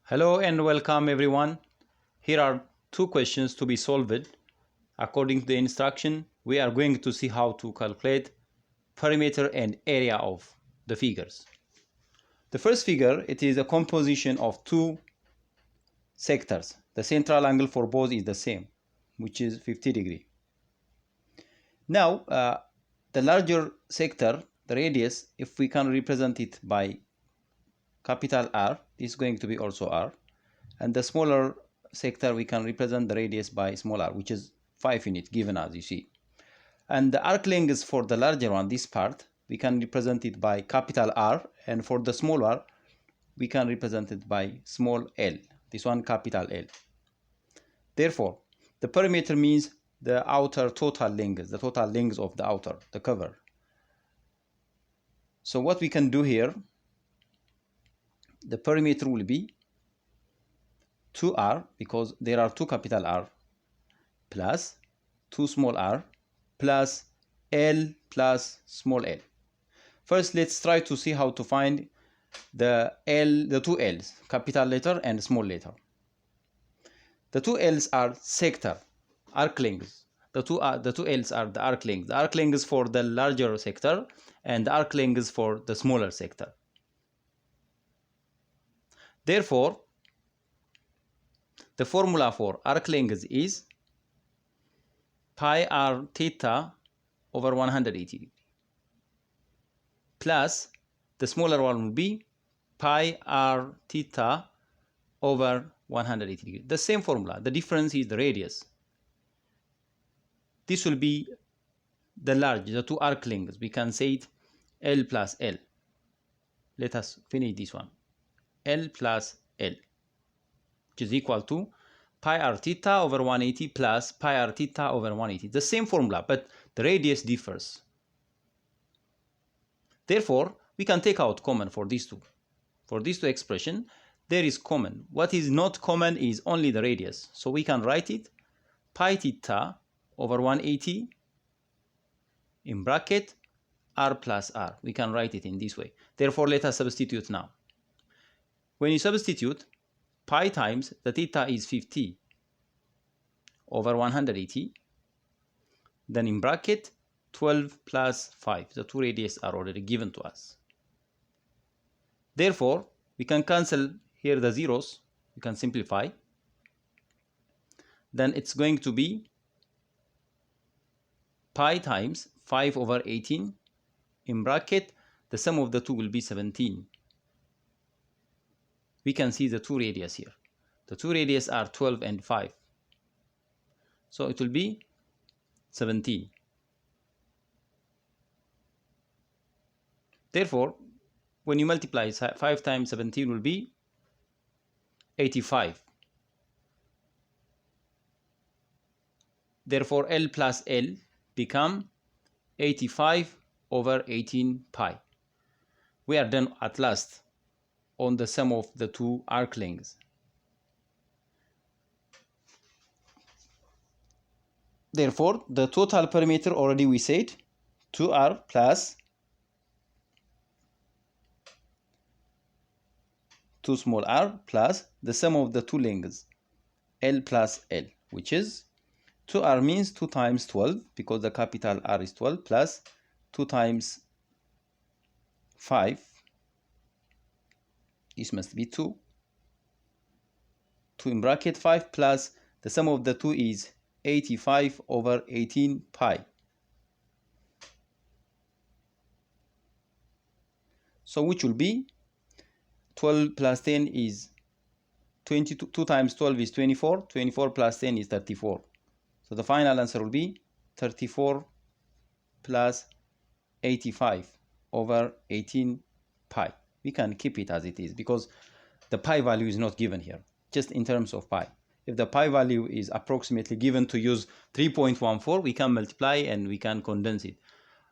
Hello and welcome everyone. Here are two questions to be solved. According to the instruction, we are going to see how to calculate perimeter and area of the figures. The first figure, it is a composition of two sectors. The central angle for both is the same, which is 50 degree. Now, the larger sector, the radius, if we can represent it by capital R, is going to be also R. And the smaller sector, we can represent the radius by small r, which is 5 units given as you see. And the arc length for the larger one, this part, we can represent it by capital R, and for the smaller, we can represent it by small l, this one capital L. Therefore, the perimeter means the outer total length, the total length of the outer, the cover. So what we can do here, the perimeter will be 2r, because there are two capital R, plus 2 small r, plus L plus small l. First, let's try to see how to find the two L's, capital letter and small letter. The two L's are sector, arc length. The two L's are the arc length. The arc length is for the larger sector, and the arc length is for the smaller sector. Therefore, the formula for arc length is pi r theta over 180 degree, plus the smaller one will be pi r theta over 180 degree. The same formula, the difference is the radius. This will be the large, the two arc lengths. We can say it L plus L. Let us finish this one. L plus L, which is equal to pi r theta over 180 plus pi r theta over 180. The same formula, but the radius differs. Therefore, we can take out common for these two. For these two expressions, there is common. What is not common is only the radius. So we can write it pi theta over 180 in bracket r plus r. We can write it in this way. Therefore, let us substitute now. When you substitute, pi times the theta is 50 over 180. Then in bracket 12 plus 5. The two radius are already given to us. Therefore, we can cancel here the zeros. We can simplify. Then it's going to be pi times 5 over 18 in bracket. The sum of the two will be 17. We can see the two radius here. The two radius are 12 and 5. So it will be 17. Therefore, when you multiply 5 times 17 will be 85. Therefore, L plus L become 85 over 18 pi. We are done at last on the sum of the two arc lengths. Therefore, the total perimeter already we said 2r plus 2 small r plus the sum of the two lengths L plus L, which is 2r means 2 times 12, because the capital R is 12, plus 2 times 5. This must be 2. 2 in bracket 5 plus the sum of the two is 85 over 18 pi. So which will be 12 plus 10 is 22. 2 times 12 is 24. 24 plus 10 is 34. So the final answer will be 34 plus 85 over 18 pi. We can keep it as it is because the pi value is not given here, just in terms of pi. If the pi value is approximately given to use 3.14, we can multiply and we can condense it.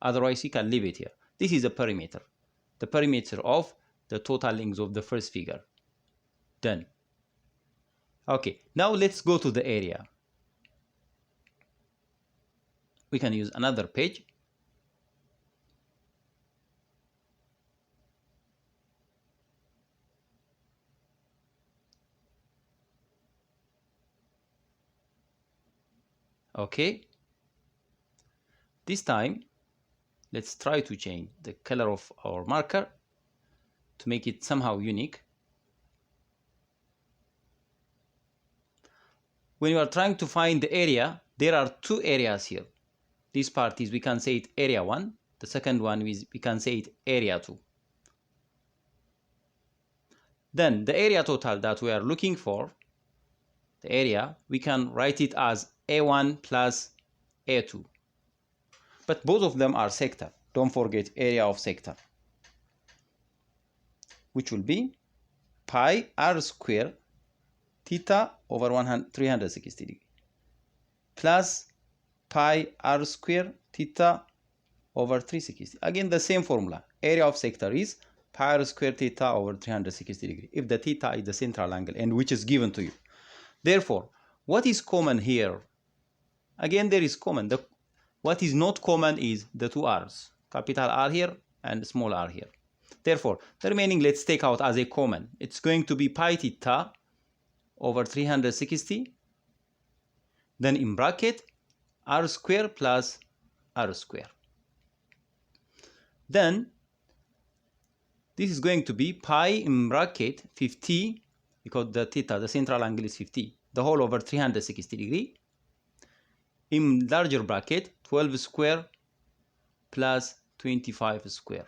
Otherwise, we can leave it here. This is a perimeter. The perimeter of the total length of the first figure. Done. Okay, now let's go to the area. We can use another page. Okay, this time let's try to change the color of our marker to make it somehow unique. When you are trying to find the area, there are two areas here. This part is, we can say it area 1. The second one is, we can say it area 2. Then the area total that we are looking for, the area, we can write it as A1 plus A2. But both of them are sector. Don't forget area of sector, which will be pi r square theta over 360 degree plus pi r square theta over 360. Again, the same formula. Area of sector is pi r square theta over 360 degree, if the theta is the central angle, and which is given to you. Therefore, what is common here? Again, there is common. What is not common is the two r's, capital R here and small r here. Therefore, the remaining let's take out as a common. It's going to be pi theta over 360, then in bracket r square plus r square. Then this is going to be pi in bracket 50, because the theta, the central angle is 50, the whole over 360 degree, in larger bracket 12 square plus 25 square.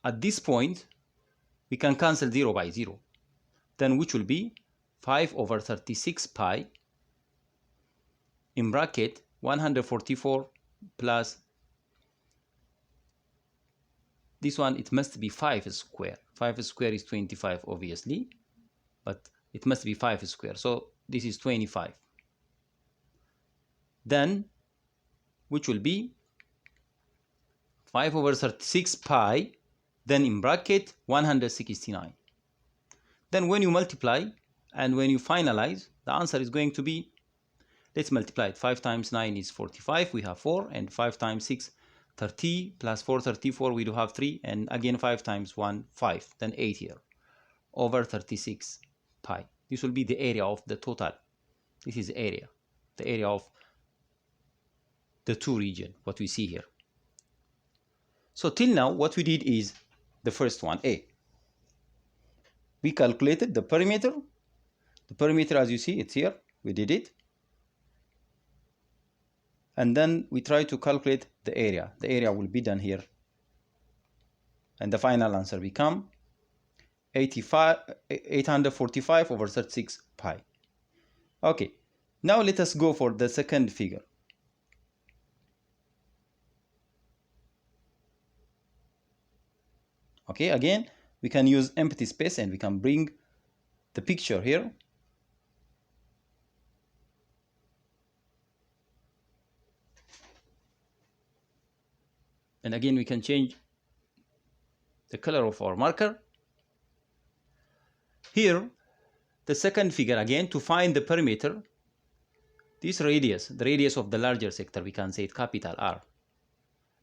At this point, we can cancel 0 by 0. Then which will be 5 over 36 pi in bracket 144 plus this one, it must be 5 square. 5 square is 25, obviously, but it must be 5 square. So this is 25. Then which will be 5 over 36 pi, then in bracket 169. Then when you multiply and when you finalize, the answer is going to be, let's multiply it. 5 times 9 is 45, we have 4, and 5 times 6, 30, plus 4, 34, we do have 3, and again 5 times 1, 5, then 8 here, over 36 pi. This will be the area of the total. This is the area of the two region, what we see here. So till now, what we did is the first one, A. We calculated the perimeter. The perimeter, as you see, it's here. We did it. And then we try to calculate the area. The area will be done here. And the final answer become 845 over 36 pi. Okay, now let us go for the second figure. Okay, again, we can use empty space and we can bring the picture here. And again, we can change the color of our marker. Here, the second figure, again, to find the perimeter, this radius, the radius of the larger sector, we can say it capital R.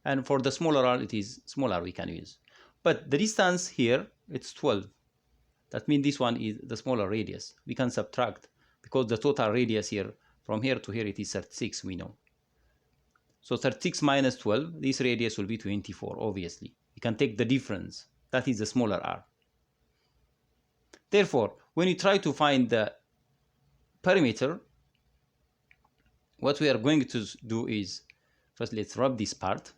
And for the smaller r, it is small r we can use. But the distance here, it's 12. That means this one is the smaller radius. We can subtract, because the total radius here, from here to here, it is 36, we know. So 36 minus 12, this radius will be 24, obviously. You can take the difference. That is the smaller r. Therefore, when you try to find the perimeter, what we are going to do is, first let's rub this part.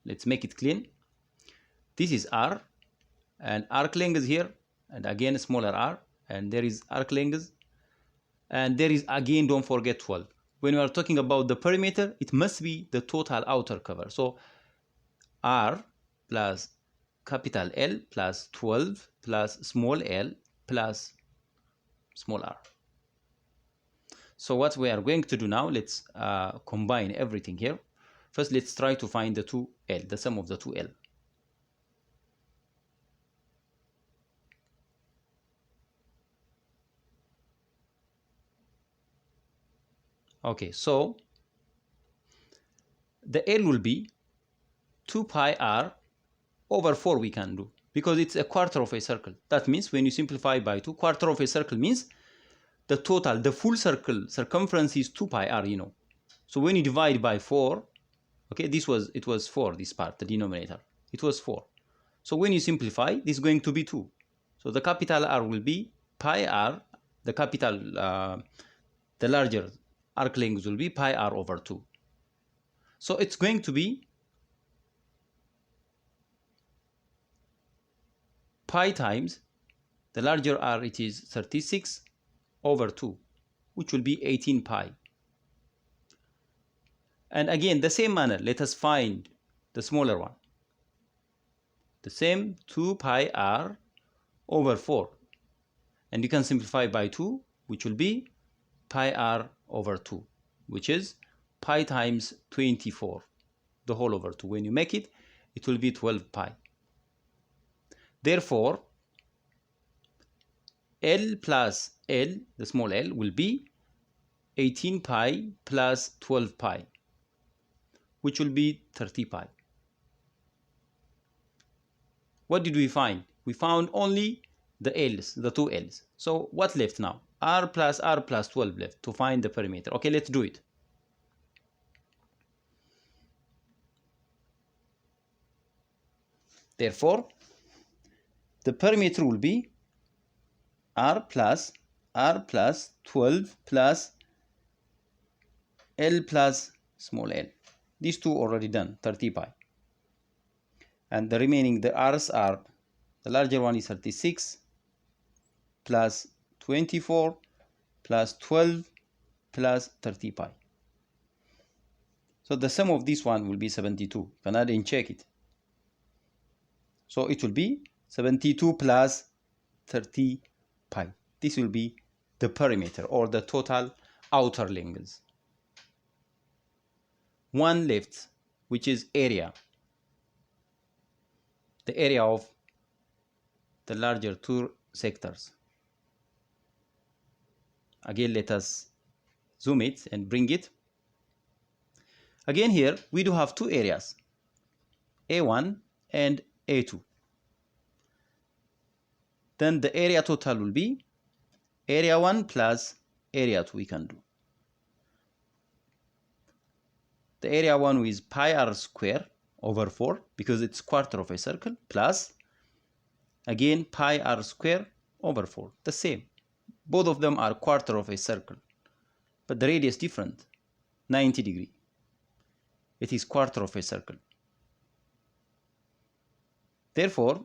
Let's make it clean. This is r, and arc length is here, and again smaller r, and there is arc length, and there is again, don't forget 12. When we are talking about the perimeter, it must be the total outer cover. So r plus capital L plus 12 plus small l plus small r. So what we are going to do now, let's combine everything here. First, let's try to find the 2L, the sum of the 2L. Okay, so the L will be 2 pi r over 4 we can do, because it's a quarter of a circle. That means when you simplify by 2, quarter of a circle means the total, the full circle circumference is 2 pi r, So when you divide by 4, okay, it was 4, this part, the denominator. It was 4. So when you simplify, this is going to be 2. So the capital R will be pi r, the capital, the larger arc length will be pi r over 2. So it's going to be pi times the larger r, it is 36 over 2, which will be 18 pi. And again, the same manner, let us find the smaller one. The same 2 pi r over 4. And you can simplify by 2, which will be pi r over 2, which is pi times 24, the whole over 2. When you make it, it will be 12 pi. Therefore, L plus L, the small l, will be 18 pi plus 12 pi, which will be 30 pi. What did we find? We found only the L's, the two L's. So what left now? R plus 12 left to find the perimeter. Okay, let's do it. Therefore, the perimeter will be R plus 12 plus L plus small l. These two already done, 30 pi. And the remaining, the R's are, the larger one is 36 plus 24 plus 12 plus 30 pi. So the sum of this one will be 72. You can add and check it. So it will be 72 plus 30 pi. This will be the perimeter or the total outer length. One left, which is area. The area of the larger two sectors. Again, let us zoom it and bring it. Again, here we do have two areas, A1 and A2. Then the area total will be area 1 plus area 2 we can do. The area 1 is pi r square over 4 because it's quarter of a circle plus again pi r square over 4. The same. Both of them are quarter of a circle. But the radius different, 90 degree. It is quarter of a circle. Therefore,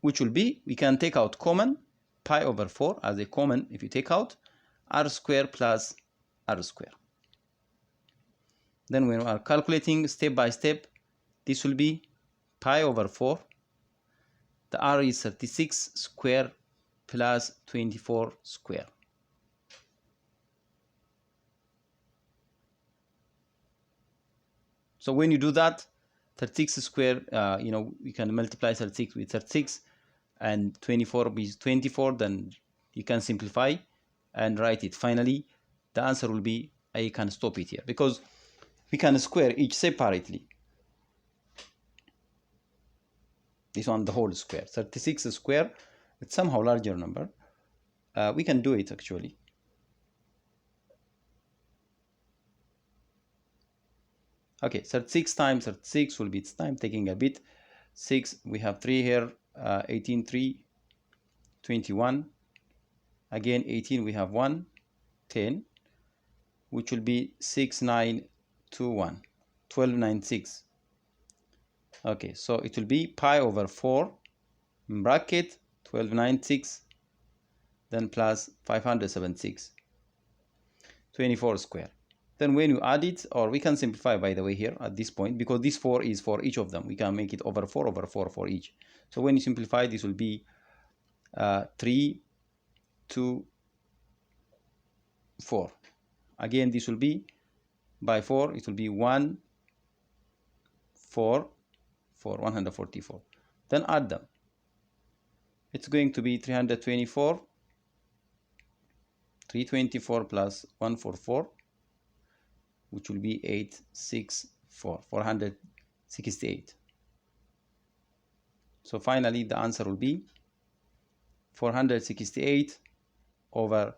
which will be, we can take out common, pi over 4 as a common, if you take out, r square plus r square. Then when we are calculating step by step, this will be pi over 4. The r is 36 square plus 24 square. So when you do that, 36 square, you can multiply 36 with 36 and 24 is 24, then you can simplify and write it. Finally, the answer will be, I can stop it here because we can square each separately. This one, the whole square, 36 square, it's somehow larger number. We can do it actually. Okay, 36 times 36 will be, it's time taking a bit. 6, we have 3 here, 18, 3, 21. Again, 18, we have 1, 10, which will be 6, 9, 2, 1, 12, 9, 6. Okay, so it will be pi over 4, bracket, 12, 9, 6, then plus 576, 24 square. Then when you add it, or we can simplify by the way here at this point, because this 4 is for each of them. We can make it over 4 for each. So when you simplify, this will be 3, 2, 4. Again, this will be by 4, it will be 1, 4, 4, 144. Then add them. It's going to be 324, 324 plus 144, which will be 8, 6, 468. So finally the answer will be 468 over,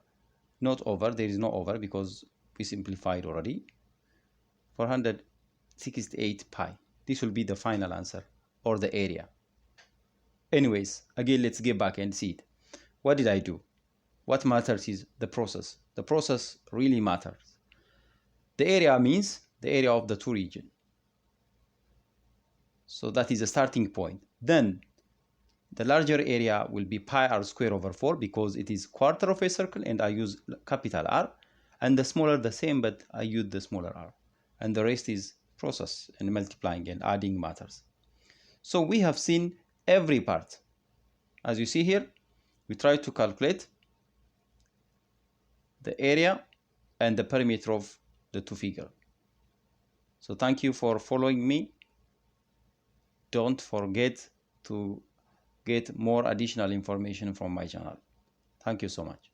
not over, there is no over because we simplified already, 468 pi. This will be the final answer, or the area. Anyways, again, let's get back and see it. What did I do? What matters is the process. The process really matters. The area means the area of the two regions. So that is a starting point. Then the larger area will be pi r squared over 4 because it is quarter of a circle and I use capital R. And the smaller the same, but I use the smaller r. And the rest is process and multiplying and adding matters. So we have seen every part. As you see here, we try to calculate the area and the perimeter of the two figures. So thank you for following me. Don't forget to get more additional information from my channel. Thank you so much.